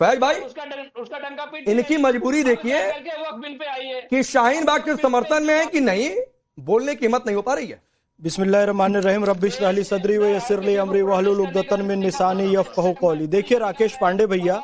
फैज भाई उसका डंका पीट इनकी मजबूरी देखिए वक्फ बिल पे आई है कि शाहीन बाग के समर्थन में है कि नहीं, बोलने की हिम्मत नहीं हो पा रही है। बिस्मिल्लाहिर्रहमानिर्रहीम रब्बि इश्रह ली सदरी व यस्सिर ली अमरी वहलुल उक़दतन मिन लिसानी यफ़क़हू क़ौली। देखिए राकेश पांडे भैया,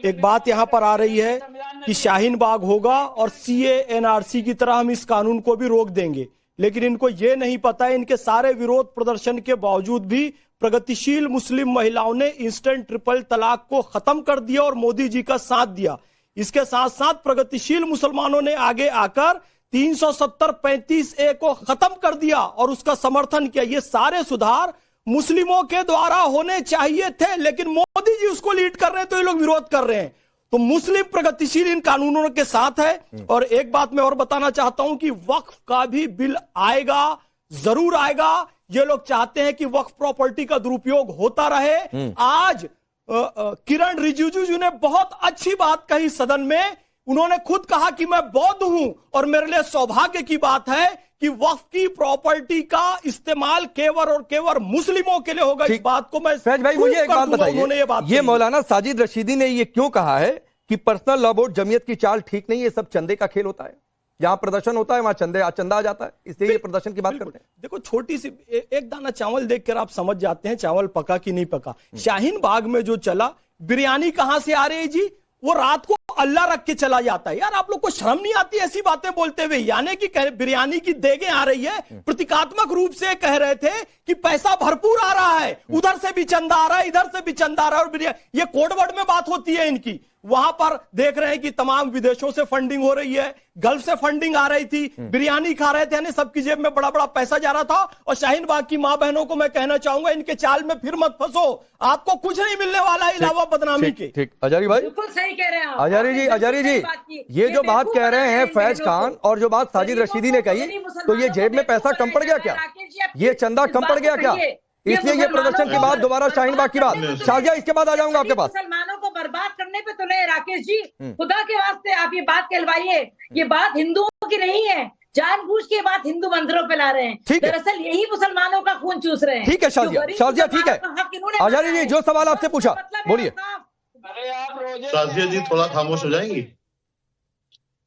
एक बात यहाँ पर आ रही है कि शाहीन बाग होगा और सीए एनआरसी की तरह हम इस कानून को भी रोक देंगे, लेकिन इनको ये नहीं पता है इनके सारे विरोध प्रदर्शन के बावजूद भी प्रगतिशील मुस्लिम महिलाओं ने इंस्टेंट ट्रिपल तलाक को खत्म कर दिया और मोदी जी का साथ दिया। इसके साथ साथ प्रगतिशील मुसलमानों ने आगे आकर 370-35A को खत्म कर दिया और उसका समर्थन किया। ये सारे सुधार मुस्लिमों के द्वारा होने चाहिए थे, लेकिन मोदी जी उसको लीड कर रहे हैं तो ये लोग विरोध कर रहे हैं। तो मुस्लिम प्रगतिशील इन कानूनों के साथ है। और एक बात मैं और बताना चाहता हूं कि वक्फ का भी बिल आएगा, जरूर आएगा। ये लोग चाहते हैं कि वक्फ प्रॉपर्टी का दुरुपयोग होता रहे। आज किरण रिजिजू जी ने बहुत अच्छी बात कही सदन में। उन्होंने खुद कहा कि मैं बौद्ध हूं और मेरे लिए सौभाग्य की बात है कि वक्फ की प्रॉपर्टी का इस्तेमाल केवल और केवल मुस्लिमों के लिए होगा। इस बात को मैं फैज भाई मुझे एक बात बताइए, ये मौलाना साजिद रशीदी ने ये क्यों कहा है कि पर्सनल लॉ बोर्ड जमीयत की चाल ठीक नहीं, ये सब चंदे का खेल होता है, जहां प्रदर्शन होता है वहां चंदा आ जाता है, इसलिए ये प्रदर्शन की बात करते हैं। देखो छोटी सी एक दाना चावल देखकर आप समझ जाते हैं चावल पका कि नहीं पका। शाहीन बाग में जो चला, बिरयानी कहां से आ रही है जी? वो रात को अल्लाह रख के चला जाता है। यार आप लोग को शर्म नहीं आती ऐसी बातें बोलते हुए? यानी कि बिरयानी की देगे आ रही है, प्रतीकात्मक रूप से कह रहे थे कि पैसा भरपूर आ रहा है, उधर से भी चंदा आ रहा है, इधर से भी चंदा आ रहा है। और बिरयानी, ये कोडवर्ड में बात होती है इनकी। वहां पर देख रहे हैं कि तमाम विदेशों से फंडिंग हो रही है, गल्फ से फंडिंग आ रही थी, बिरयानी खा रहे थे, यानी सबकी जेब में बड़ा बड़ा पैसा जा रहा था। और शाहीन बाग की मां बहनों को मैं कहना चाहूंगा, इनके चाल में फिर मत फंसो, आपको कुछ नहीं मिलने वाला है इलावा बदनामी के। ठीक अजारी भाई, बिल्कुल सही कह रहे हैं आप। अजारी जी ये जो बात कह रहे हैं फैज खान और जो बात साजिद रशीदी ने कही, तो ये जेब में पैसा कम पड़ गया क्या? ये चंदा कम पड़ गया क्या? इसलिए ये प्रदर्शन के बाद दोबारा शाहीन बाग की बात। शाजिया इसके बाद आ जाऊंगा आपके पास। मुसलमानों को बर्बाद करने पे तो नहीं राकेश जी, खुदा के वास्ते आप ये बात कहलवाइए। ये बात हिंदुओं की नहीं है, जानबूझ के बात हिंदू मंदिरों पे ला रहे हैं। दरअसल यही मुसलमानों का खून चूस रहे हैं। ठीक है शाजिया ठीक है। आजारी जी जो सवाल आपसे पूछा बोलिए। शाजिया जी थोड़ा खामोश हो जाएंगी?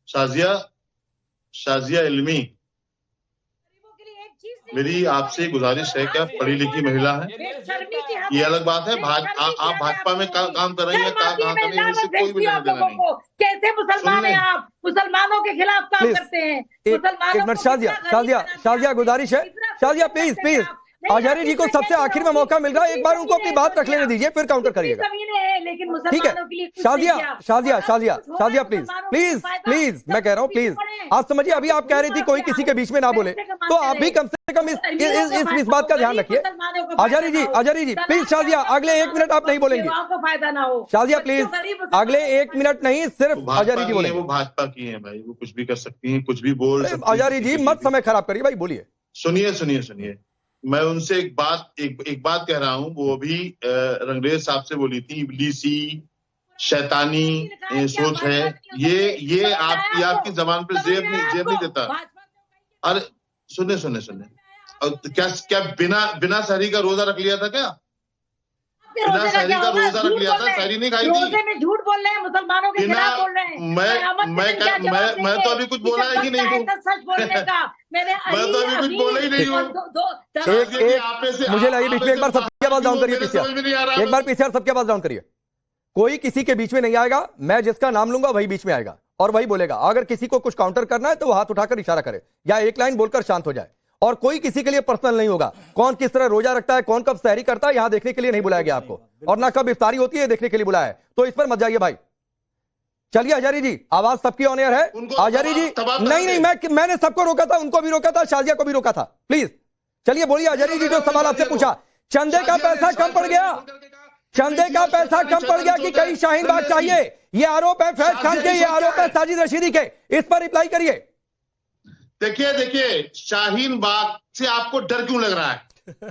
शाजिया इल्मी, मेरी आपसे गुजारिश है, क्या पढ़ी लिखी महिला है, ये अलग बात है। आप भाजपा में काम कर रही है, काम कर रही है, इससे कोई भी लेना देना नहीं। कैसे मुसलमान हैं आप? मुसलमानों के खिलाफ काम करते हैं। एक मिनट शाजिया गुजारिश है, शाजिया प्लीज आजारी जी को सबसे आखिर में मौका मिल रहा है, एक बार उनको अपनी बात रख लेने दीजिए, फिर काउंटर करिएगा। ठीक है शाजिया प्लीज मैं कह रहा हूँ प्लीज आप समझिए। अभी आप कह रही थी कोई किसी के बीच में ना बोले, तो आप भी कम से कम इस बात का ध्यान रखिए। आजारी जी प्लीज शाजिया अगले 1 मिनट आप नहीं बोलेंगे। फायदा ना हो शाजिया प्लीज अगले 1 मिनट नहीं, सिर्फ आजारी जी बोलेंगे। वो भाजपा की है भाई, वो कुछ भी कर सकती है, कुछ भी बोल सकती है। आजारी जी मत समय खराब करिए भाई, बोलिए। सुनिए मैं उनसे एक बात कह रहा हूँ, वो अभी रंगरेज साहब से बोली थी, इब्लीसी शैतानी सोच है ये आपकी जबान पे जेब नहीं देता। अरे सुने क्या बिना सहरी का रोजा रख लिया था क्या? बिना सहरी का रोजा रख लिया था, सहरी नहीं खाई थी। झूठ बोल रहे हैं, मुसलमानों के खिलाफ बोल रहे हैं। मैं तो अभी कुछ बोला ही नहीं हूँ। मैं तो अभी कुछ बोला ही नहीं हूँ। मुझे लगी बीच में एक बार सबकी आवाज डाउन करिए, एक बार पीछे सबकी आवाज डाउन करिए। कोई किसी के बीच में नहीं आएगा, मैं जिसका नाम लूंगा वही बीच में आएगा और वही बोलेगा। अगर किसी को कुछ काउंटर करना है तो वो हाथ उठाकर इशारा करे या एक लाइन बोलकर शांत हो जाए। और कोई किसी के लिए पर्सनल नहीं होगा। कौन किस तरह रोजा रखता है, कौन कब सहरी करता है, यहां देखने के लिए नहीं बुलाया गया आपको, और ना कब इफ्तारी होती है देखने के लिए बुलाया है, तो इस पर मत जाइए भाई। चलिए आजारी जी, आवाज सबकी ऑन एयर है। आजारी जी नहीं मैंने सबको रोका था, उनको भी रोका था, शाजिया को भी रोका था। प्लीज चलिए बोलिए आजारी जी, जो सवाल आपसे पूछा। चंदे का पैसा कम पड़ गया, चंदे का पैसा कम पड़ गया कि कहीं शाहीन बाग चाहिए, ये आरोप है फैज खान के, ये आरोप है साजिद रशीदी के, इस पर रिप्लाई करिए। देखिए शाहीन बाग से आपको डर क्यों लग रहा है,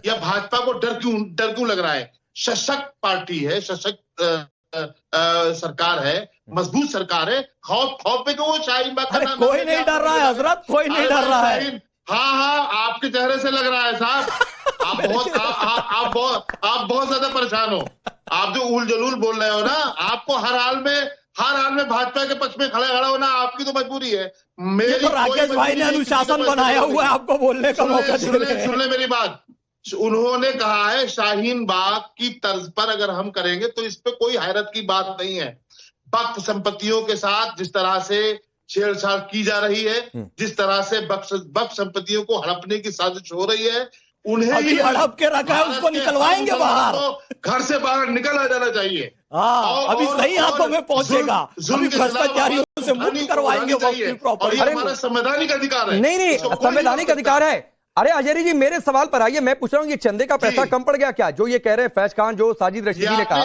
या भाजपा को डर क्यों लग रहा है? सशक्त पार्टी है, सशक्त सरकार है, मजबूत सरकार है। खौफ पे क्यों शाहीन बाग? कोई नहीं डर रहा है हजरत, कोई नहीं डर रहा है। हाँ आपके चेहरे से लग रहा है साहब। आप बहुत ज्यादा परेशान हो, आप जो उल जलूल बोल रहे हो ना, आपको हर हाल में भाजपा के पक्ष में खड़ा होना आपकी तो मजबूरी है। मेरी तो राकेश भाई ने अनुशासन बनाया हुआ है आपको बोलने का मौका दे रहे हैं। सुन ले मेरी बात। उन्होंने कहा है शाहीन बाग की तर्ज पर अगर हम करेंगे तो इस पे कोई हैरत की बात नहीं है। वक्फ संपत्तियों के साथ जिस तरह से छेड़छाड़ की जा रही है, जिस तरह से वक्फ संपत्तियों को हड़पने की साजिश हो रही है, उन्हें अभी हड़प के रखा है, उसको निकलवाएंगे बाहर, घर से बाहर निकल आ जाना चाहिए। हाँ, अभी सही हाथों में पहुंचेगा, अभी भ्रष्टाचारियों से मुक्त करवाएंगे और ये हमारा संवैधानिक अधिकार है। नहीं संवैधानिक अधिकार है। अरे अजय जी मेरे सवाल पर आइए, मैं पूछ रहा हूँ ये चंदे का पैसा कम पड़ गया क्या, जो ये कह रहे हैं फैज खान, जो साजिद रशीदी ने कहा?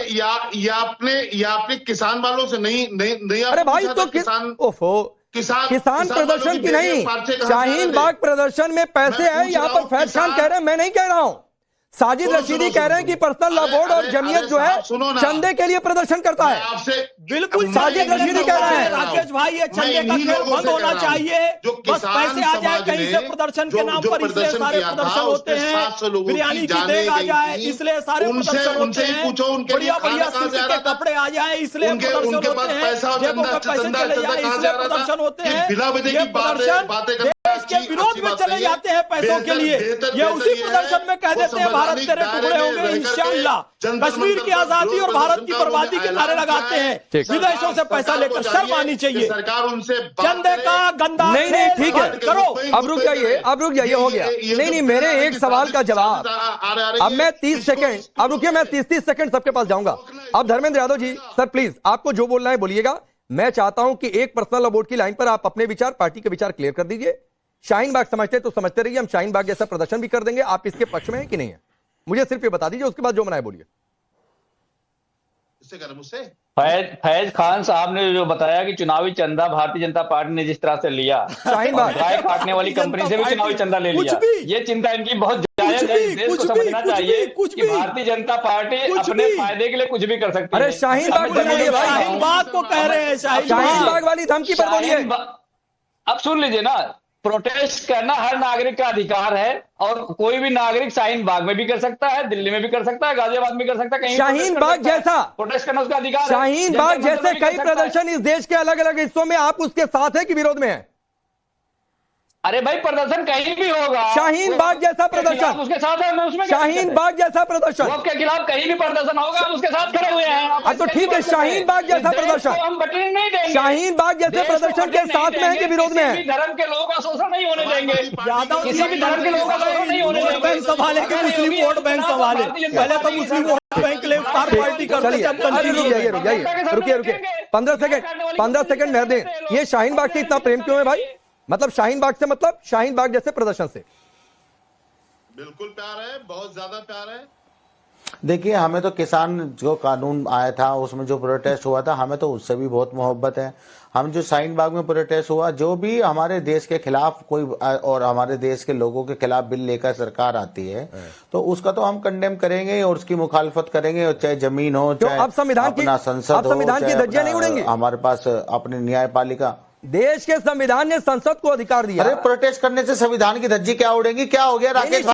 ये आपने किसान वालों से नहीं अरे भाई तो किसान किसान प्रदर्शन की नहीं, शाहीन बाग प्रदर्शन में पैसे हैं, यहाँ पर फैज खान कह रहे हैं, मैं नहीं कह रहा हूँ। साजिद रशीदी कह रहे हैं कि पर्सनल लॉ बोर्ड और जमीयत जो है चंदे के लिए प्रदर्शन करता है। आपसे बिल्कुल साजिद रशीदी कह रहे हैं। राकेश भाई ये चंदे का खेल बंद होना चाहिए, बस पैसे आ जाए कहीं से प्रदर्शन के नाम पर, इसलिए सारे प्रदर्शन होते हैं। बिरयानी की देग आ जाए इसलिए सारे प्रदर्शन होते हैं, बढ़िया बढ़िया सिल्क के कपड़े आ जाए इसलिए प्रदर्शन होते हैं, जेबों में पैसे चले जाए इसलिए प्रदर्शन होते हैं। ये प्रदर्शन देश के विरोध में चले जाते हैं पैसों के लिए। ये उसी प्रदर्शन में कह देते हैं भारत तेरे टुकड़े होंगे इंशाअल्लाह, कश्मीर की आजादी और भारत की बर्बादी के नारे लगाते हैं, विदेशों से पैसा लेकर। शर्म आनी चाहिए सरकार उनसे चंदे का गंदा। नहीं ठीक है, करो अब रुक जाइए हो गया। नहीं मेरे एक सवाल का जवाब, अब मैं 30 सेकंड, अब रुकिए, मैं 30 सेकंड सबके पास जाऊंगा। अब धर्मेंद्र यादव जी सर प्लीज, आपको जो बोलना है बोलिएगा। मैं चाहता हूं कि एक पर्सनल लॉ बोर्ड की लाइन पर आप अपने विचार, पार्टी के विचार क्लियर कर दीजिए। शाहीन बाग समझते तो समझते रहिए, हम शाहीन बाग जैसा प्रदर्शन भी कर देंगे। आप इसके पक्ष में है कि नहीं है, मुझे सिर्फ ये बता दीजिए, उसके बाद जो मनाए बोलिए। मुझसे फैज खान साहब ने जो बताया कि चुनावी चंदा भारतीय जनता पार्टी ने जिस तरह से लिया, शाहीन बाग गाय काटने वाली कंपनी से भी चुनावी चंदा ले लिया, ये चिंता इनकी बहुत जायज है। इस देश को समझना चाहिए कि भारतीय जनता पार्टी अपने फायदे के लिए कुछ भी कर सकती है। अरे शाहीन बाग शाहीन बाग को कह रहे हैं, शाहीन बाग वाली धमकी पर बोलिए। अब सुन लीजिए ना, प्रोटेस्ट करना हर नागरिक का अधिकार है और कोई भी नागरिक शाहीन बाग में भी कर सकता है, दिल्ली में भी कर सकता है, गाजियाबाद में कर सकता है, कहीं शाहीन बाग जैसा प्रोटेस्ट करना उसका अधिकार है। शाहीन बाग जैसे कई प्रदर्शन इस देश के अलग अलग हिस्सों में, आप उसके साथ है कि विरोध में है? अरे भाई प्रदर्शन कहीं भी होगा, शाहीन बाग जैसा प्रदर्शन उसके साथ है, उसमें शाहीन बाग जैसा प्रदर्शन के खिलाफ कहीं भी प्रदर्शन होगा, हम उसके साथ खड़े हुए हैं। तो ठीक है, शाहीन बाग जैसा प्रदर्शन हम बटने नहीं देंगे। शाहीन बाग जैसे प्रदर्शन के साथ में है कि विरोध में है? धर्म के लोगों का शोषण नहीं होने देंगे, किसी भी धर्म के लोगों का शोषण नहीं होने देंगे। बैंक संभाले कि मुस्लिम वोट बैंक संभाले, पहले तो मुस्लिम वोट बैंक ले पार्टी करते थे, अब रुकिए 15 सेकंड मैं दें। ये शाहीन बाग से इतना प्रेम क्यों है भाई? मतलब शाहीन बाग से, मतलब शाहीन बाग जैसे प्रदर्शन से बिल्कुल प्यार है, बहुत ज्यादा प्यार है। देखिए, हमें तो किसान जो कानून आया था उसमें जो प्रोटेस्ट हुआ था, हमें तो उससे भी बहुत मोहब्बत है। हम जो शाहीन बाग में प्रोटेस्ट हुआ, जो भी हमारे देश के खिलाफ कोई और हमारे देश के लोगों के खिलाफ बिल लेकर सरकार आती है तो उसका तो हम कंडेम करेंगे और उसकी मुखालफत करेंगे, और चाहे जमीन हो, चाहे अपना संसद हो, चाहे हमारे पास अपनी न्यायपालिका। देश के संविधान ने संसद को अधिकार दिया। अरे प्रोटेस्ट करने से संविधान की धज्जी क्या उड़ेगी? क्या हो गया राकेश?